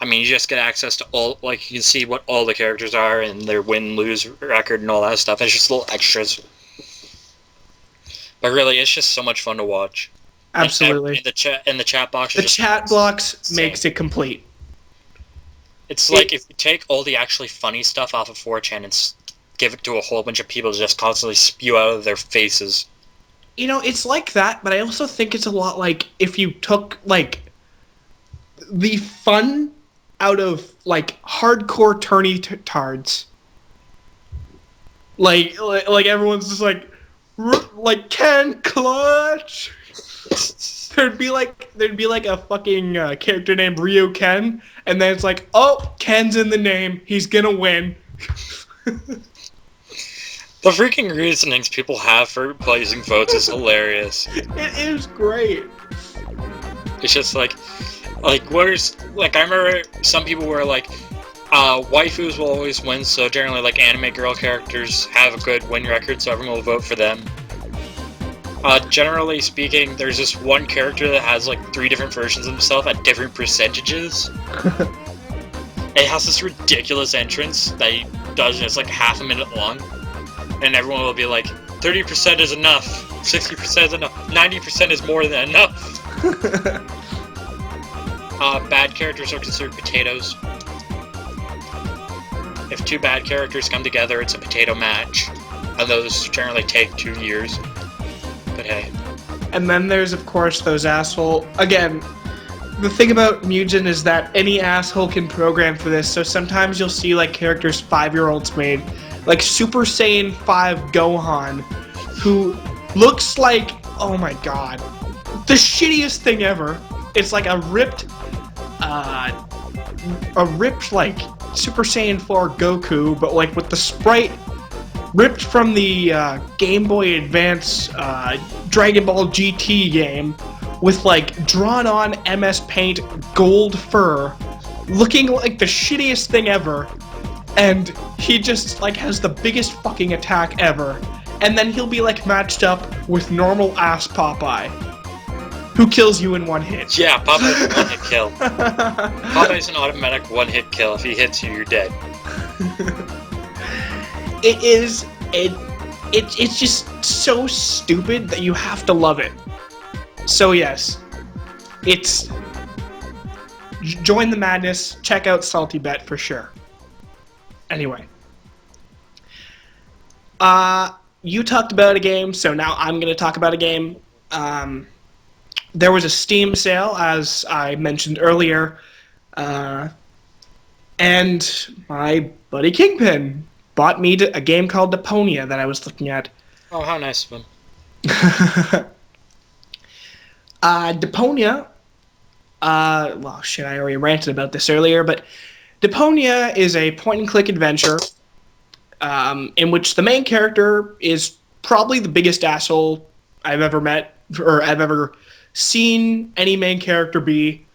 I mean, you just get access to all, like, you can see what all the characters are and their win-lose record and all that stuff. It's just little extras. But really, it's just so much fun to watch. Absolutely. And the chat box. The chat box makes it complete. It's like if you take all the actually funny stuff off of 4chan and give it to a whole bunch of people to just constantly spew out of their faces. You know, it's like that, but I also think it's a lot like if you took, like, the fun out of, like, hardcore tourney-tards. Like everyone's just like, Ken Clutch! There'd be like a fucking character named Ryo Ken, and then it's like, oh, Ken's in the name, he's gonna win. The freaking reasonings people have for placing votes is hilarious. It is great. It's just like I remember some people were like, waifus will always win, so generally, like, anime girl characters have a good win record, so everyone will vote for them. Generally speaking, there's this one character that has, like, 3 different versions of himself at different percentages. It has this ridiculous entrance that he does, and it's like half a minute long. And everyone will be like, 30% is enough, 60% is enough, 90% is more than enough. Bad characters are considered potatoes. If 2 bad characters come together, it's a potato match. And those generally take 2 years. But hey. And then there's, of course, those asshole... Again, the thing about Mugen is that any asshole can program for this, so sometimes you'll see like characters 5-year-olds made, like Super Saiyan 5 Gohan, who looks like, oh my god, the shittiest thing ever. It's like a ripped like Super Saiyan 4 Goku, but like with the sprite ripped from the Game Boy Advance Dragon Ball GT game, with like drawn on MS Paint gold fur, looking like the shittiest thing ever, and he just like has the biggest fucking attack ever, and then he'll be like matched up with normal ass Popeye, who kills you in one hit. Yeah, Popeye's a one-hit kill. Popeye's an automatic one-hit kill. If he hits you, you're dead. It's just so stupid that you have to love it. So yes, it's join the madness. Check out Salty Bet for sure. Anyway, you talked about a game, so now I'm going to talk about a game. There was a Steam sale, as I mentioned earlier, and my buddy Kingpin bought me a game called Deponia that I was looking at. Oh, how nice of him. Deponia, well, shit, I already ranted about this earlier, but Deponia is a point-and-click adventure in which the main character is probably the biggest asshole I've ever met, or I've ever seen any main character be.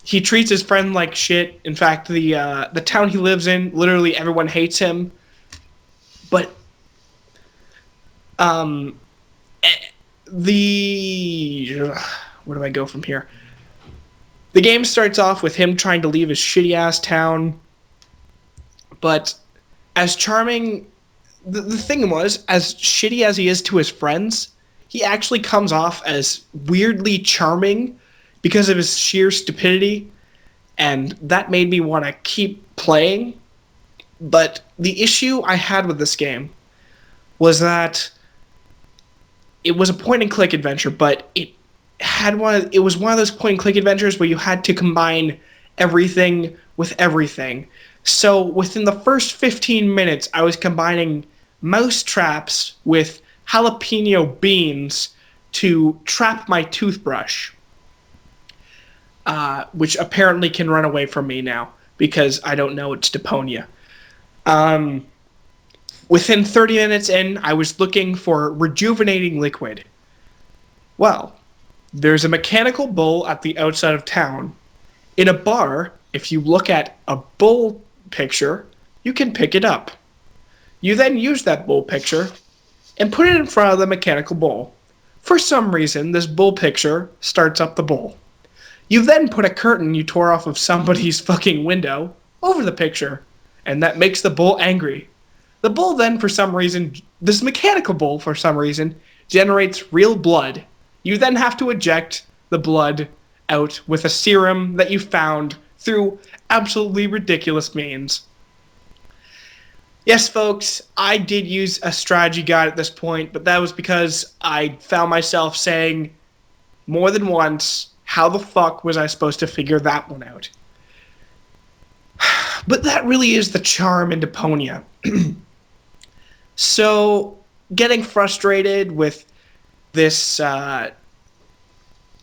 He treats his friend like shit. In fact, the town he lives in, literally everyone hates him. But where do I go from here? The game starts off with him trying to leave his shitty ass town, but as charming, the thing was, as shitty as he is to his friends, he actually comes off as weirdly charming because of his sheer stupidity, and that made me want to keep playing. But the issue I had with this game was that it was a point-and-click adventure, but it was one of those point-and-click adventures where you had to combine everything with everything. So within the first 15 minutes, I was combining mouse traps with jalapeno beans to trap my toothbrush, which apparently can run away from me now because I don't know it's Deponia. Within 30 minutes in, I was looking for rejuvenating liquid. Well, there's a mechanical bull at the outside of town. In a bar, if you look at a bull picture, you can pick it up. You then use that bull picture and put it in front of the mechanical bull. For some reason, this bull picture starts up the bull. You then put a curtain you tore off of somebody's fucking window over the picture, and that makes the bull angry. The bull then, for some reason, this mechanical bull, for some reason, generates real blood. You then have to eject the blood out with a serum that you found through absolutely ridiculous means. Yes, folks, I did use a strategy guide at this point, but that was because I found myself saying more than once, how the fuck was I supposed to figure that one out? But that really is the charm in Deponia. So, getting frustrated with this,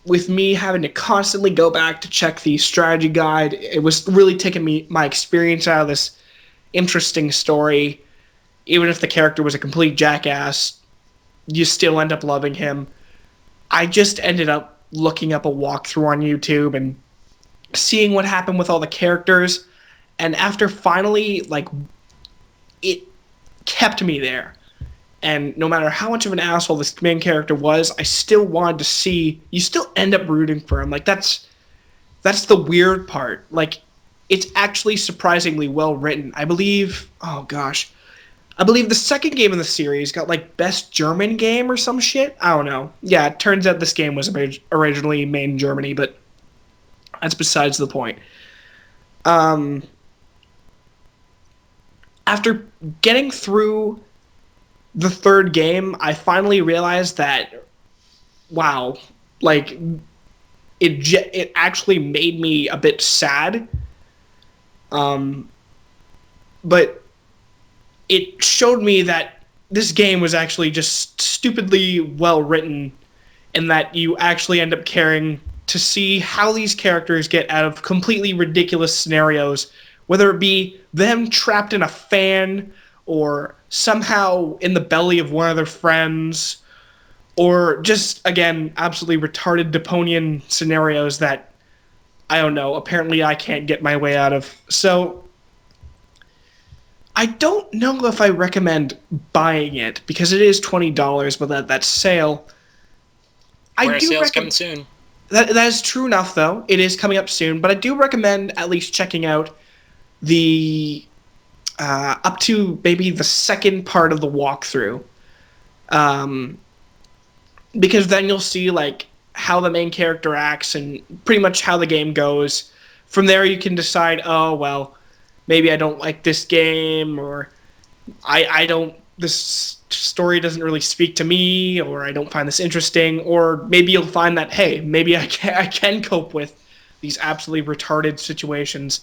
with me having to constantly go back to check the strategy guide, it was really taking my experience out of this interesting story. Even if the character was a complete jackass, you still end up loving him. I just ended up looking up a walkthrough on YouTube and seeing what happened with all the characters, and after finally, like, it kept me there. And no matter how much of an asshole this main character was, I still wanted to see, you still end up rooting for him. Like, that's the weird part. Like, it's actually surprisingly well written. I believe the second game in the series got, like, Best German Game or some shit. I don't know. Yeah, it turns out this game was originally made in Germany, but that's besides the point. After getting through the third game, I finally realized that, wow, like, it actually made me a bit sad. But it showed me that this game was actually just stupidly well written, and that you actually end up caring to see how these characters get out of completely ridiculous scenarios, whether it be them trapped in a fan or somehow in the belly of one of their friends, or just, again, absolutely retarded Deponian scenarios that, I don't know, apparently I can't get my way out of. So I don't know if I recommend buying it because it is $20, but that sale. I do sales coming recommend soon. that is true enough, though. It is coming up soon, but I do recommend at least checking out the up to maybe the second part of the walkthrough, um, because then you'll see like how the main character acts and pretty much how the game goes. From there, you can decide, oh well, maybe I don't like this game, or I don't, this story doesn't really speak to me, or I don't find this interesting, or maybe you'll find that, hey, maybe I can cope with these absolutely retarded situations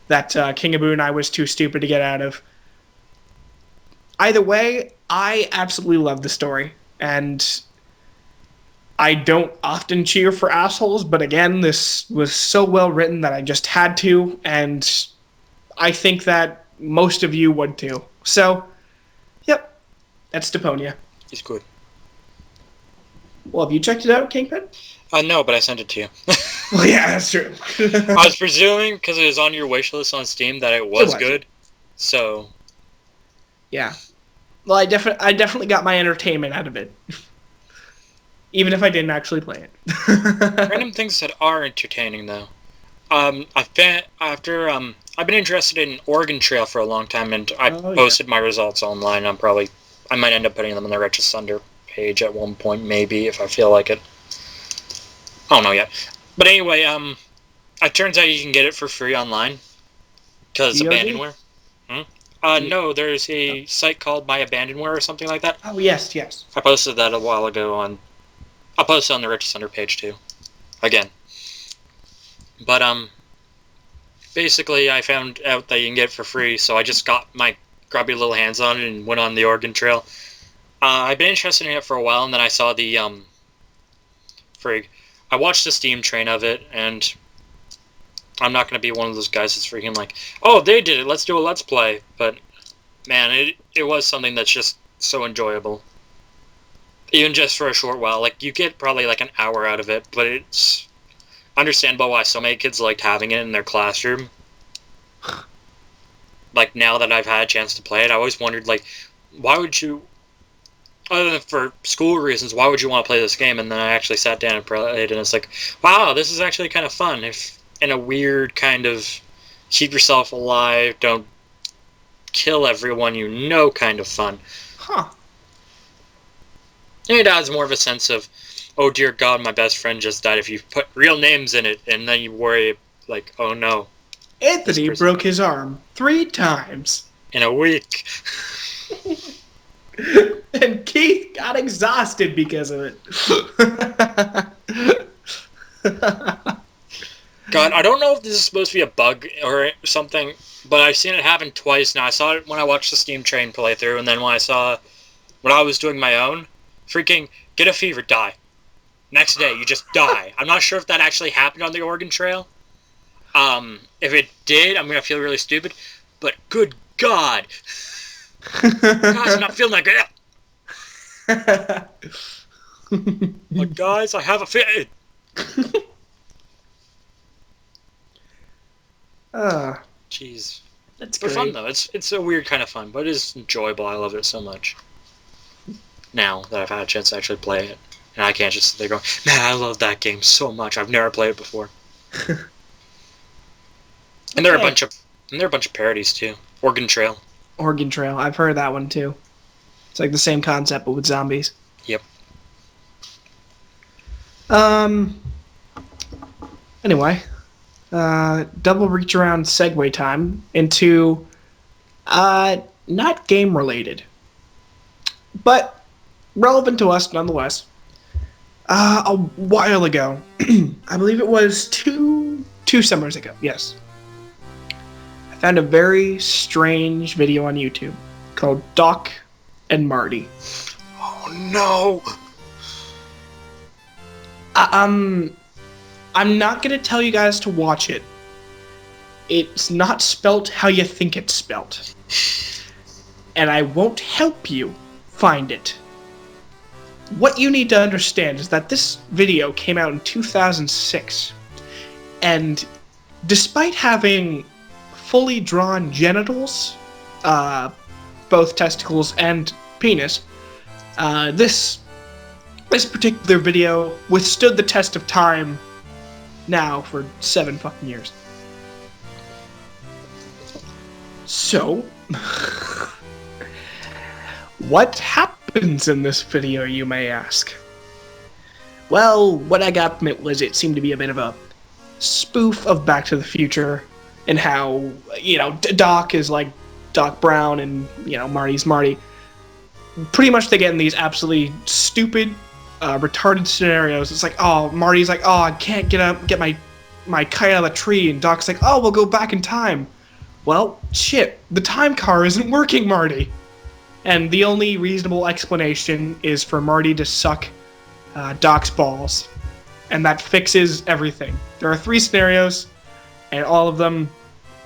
that King Abu and I was too stupid to get out of. Either way, I absolutely love the story, and I don't often cheer for assholes, but again, this was so well written that I just had to, and I think that most of you would too. So, yep, that's Deponia. He's good. Well, have you checked it out, Kingpin? No, but I sent it to you. Well, yeah, that's true. I was presuming, because it was on your wish list on Steam, that it was good. So, yeah. Well, I definitely got my entertainment out of it. Even if I didn't actually play it. random things that are entertaining, though. I've been interested in Oregon Trail for a long time, and I posted my results online. I might end up putting them on the Retro Thunder page at one point, maybe, if I feel like it. I don't know yet. But anyway, it turns out you can get it for free online. Because Abandonware. No, there's a site called My Abandonware or something like that. Oh, yes. I posted that a while ago I'll post it on the Retro Thunder page, too. Again. But, basically, I found out that you can get it for free, so I just got my grubby little hands on it and went on the Oregon Trail. I've been interested in it for a while, and then I saw the, I watched the Steam train of it, and I'm not going to be one of those guys that's freaking like, oh, they did it, let's do a Let's Play. But, man, it was something that's just so enjoyable. Even just for a short while. Like, you get probably like an hour out of it, but it's understandable why so many kids liked having it in their classroom. Like, now that I've had a chance to play it, I always wondered, like, why would you, other than for school reasons, why would you want to play this game? And then I actually sat down and played it, and it's like, wow, this is actually kind of fun. If in a weird kind of keep yourself alive, don't kill everyone you know kind of fun. Huh. It adds more of a sense of, oh dear God, my best friend just died. If you put real names in it, and then you worry, like, oh no. Anthony broke his arm 3 times. In a week. And Keith got exhausted because of it. God, I don't know if this is supposed to be a bug or something, but I've seen it happen twice now. I saw it when I watched the Steam Train playthrough, and then when I was doing my own, freaking get a fever, die. Next day, you just die. I'm not sure if that actually happened on the Oregon Trail. If it did, I'm going to feel really stupid, but good God. Guys, I'm not feeling that good. But guys, I have a fit. Jeez. That's great. Fun though. It's a weird kind of fun, but it is enjoyable. I love it so much. Now that I've had a chance to actually play it, and I can't just sit there going, man, I love that game so much. I've never played it before. And there are a bunch of parodies too. Oregon Trail. I've heard that one too. It's like the same concept but with zombies. Yep. Anyway, double reach around segue time into not game related, but relevant to us nonetheless. A while ago. I believe it was two summers ago. Yes. I found a very strange video on YouTube called Doc and Marty. Oh no! I'm not gonna tell you guys to watch it. It's not spelt how you think it's spelt. And I won't help you find it. What you need to understand is that this video came out in 2006. And despite having fully drawn genitals, both testicles and penis, this particular video withstood the test of time now for 7 fucking years. So, what happens in this video, you may ask? Well, what I got from it was it seemed to be a bit of a spoof of Back to the Future, and how, you know, Doc is like Doc Brown and, you know, Marty's Marty. Pretty much they get in these absolutely stupid, retarded scenarios. It's like, oh, Marty's like, oh, I can't get my kite out of the tree, and Doc's like, oh, we'll go back in time. Well, shit, the time car isn't working, Marty. And the only reasonable explanation is for Marty to suck Doc's balls. And that fixes everything. There are 3 scenarios, and all of them,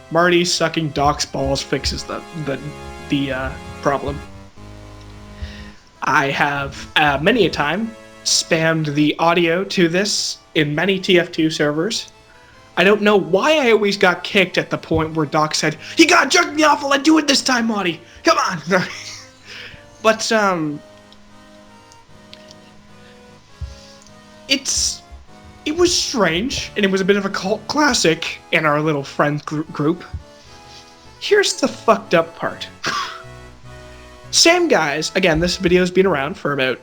Marty sucking Doc's balls fixes the problem. I have many a time spammed the audio to this in many TF2 servers. I don't know why I always got kicked at the point where Doc said, "You gotta jerk me off, I'll do it this time, Marty. Come on." But it was strange, and it was a bit of a cult classic in our little friend group. Here's the fucked up part. Same guys, again, this video's been around for about...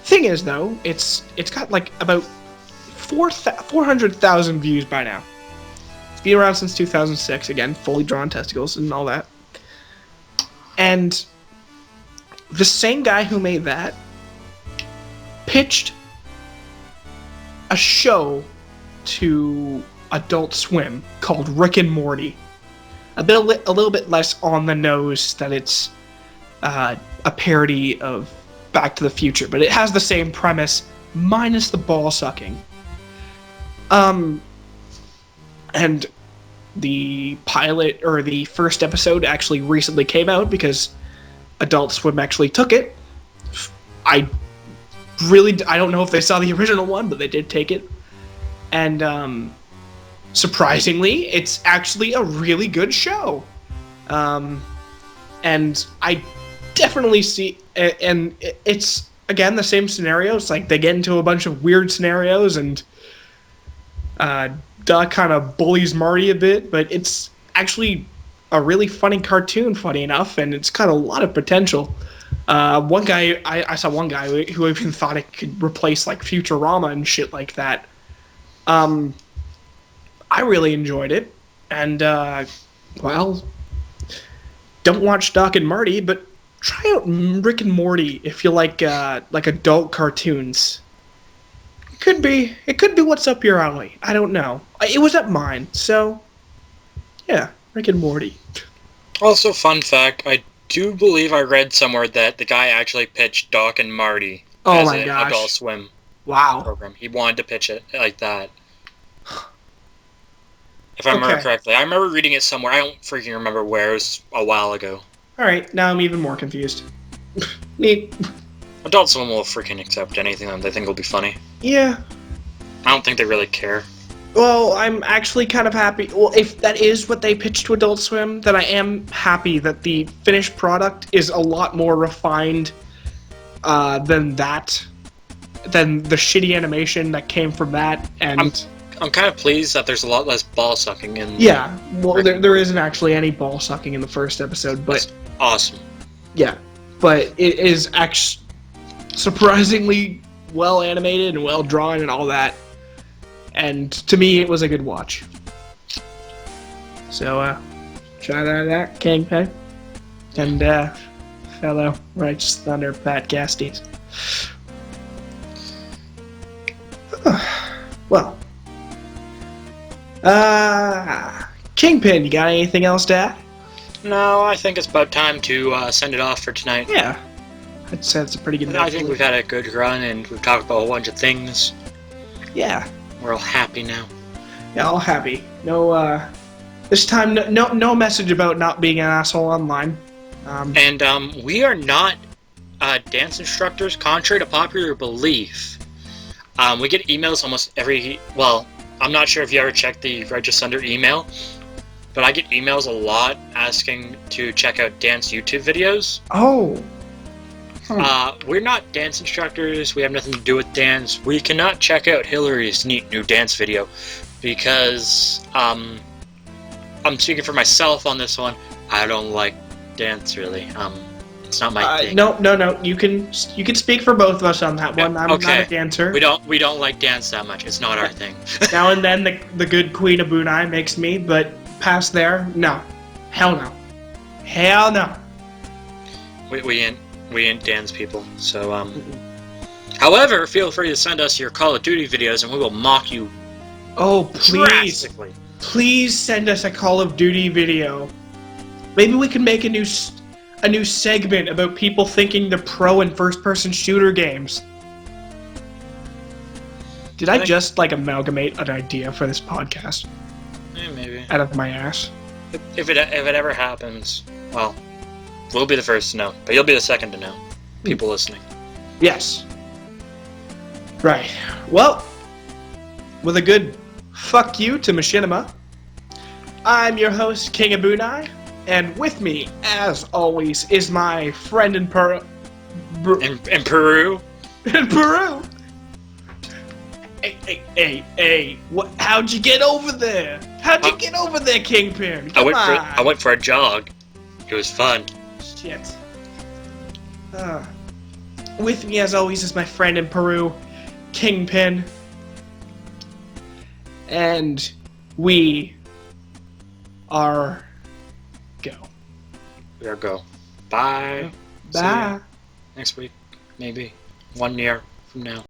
Thing is, though, it's got like about 400,000 views by now. It's been around since 2006, again, fully drawn testicles and all that. And the same guy who made that pitched a show to Adult Swim called Rick and Morty. A little bit less on the nose that it's a parody of Back to the Future, but it has the same premise, minus the ball sucking. And the pilot, or the first episode, actually recently came out because Adult Swim actually took it. I don't know if they saw the original one, but they did take it. And, surprisingly, it's actually a really good show. And I definitely see, and it's, again, the same scenarios. Like, they get into a bunch of weird scenarios, and Doc kind of bullies Marty a bit, but it's actually a really funny cartoon, funny enough, and it's got a lot of potential. One guy, I saw one guy who even thought it could replace, like, Futurama and shit like that. I really enjoyed it, and, well, don't watch Doc and Marty, but try out Rick and Morty if you like adult cartoons. It could be what's up your alley. I don't know. It was up mine, so, yeah, Rick and Morty. Also, fun fact, I do believe I read somewhere that the guy actually pitched Doc and Marty as an Adult Swim program. He wanted to pitch it like that. If I remember correctly. I remember reading it somewhere. I don't freaking remember where. It was a while ago. Alright, now I'm even more confused. Neat. Adult Swim will freaking accept anything that they think will be funny. Yeah. I don't think they really care. Well, I'm actually kind of happy. Well, if that is what they pitched to Adult Swim, then I am happy that the finished product is a lot more refined than the shitty animation that came from that. And I'm kind of pleased that there's a lot less ball sucking in. Yeah, well, there isn't actually any ball sucking in the first episode, but that's awesome. Yeah, but it is actually surprisingly well animated and well drawn and all that. And to me, it was a good watch. So, try that out, Kingpin. And, fellow Righteous Thunder podcasties. Kingpin, you got anything else to add? No, I think it's about time to send it off for tonight. Yeah. I'd say it's a pretty good I think we've had a good run, and we've talked about a bunch of things. Yeah. We're all happy now. Yeah, all happy. No, this time, no message about not being an asshole online. And we are not dance instructors, contrary to popular belief. We get emails almost every... Well, I'm not sure if you ever checked the Register email, but I get emails a lot asking to check out dance YouTube videos. Oh. We're not dance instructors. We have nothing to do with dance. We cannot check out Hillary's neat new dance video because I'm speaking for myself on this one. I don't like dance really. It's not my thing. No. You can speak for both of us on that one. I'm okay. not a dancer. We don't like dance that much. It's not our thing. Now and then the good Queen of Bunai makes me, but past there, no. Hell no. Hell no. We ain't dance people, so However, feel free to send us your Call of Duty videos, and we will mock you. Oh, please! Drastically. Please send us a Call of Duty video. Maybe we can make a new segment about people thinking they're pro in first-person shooter games. Did I just amalgamate an idea for this podcast? Yeah, maybe. Out of my ass. If it ever happens, well. We'll be the first to know, but you'll be the second to know. People listening. Yes. Right. Well, with a good fuck you to Machinima, I'm your host, King of Bunai, and with me, as always, is my friend in Peru. In Peru? In Peru! Hey, how'd you get over there? How'd you get over there, Kingpin? I went for a jog. It was fun. Shit. With me, as always, is my friend in Peru, Kingpin. And we are go. We are go. Bye. Bye. Next week, maybe. 1 year from now.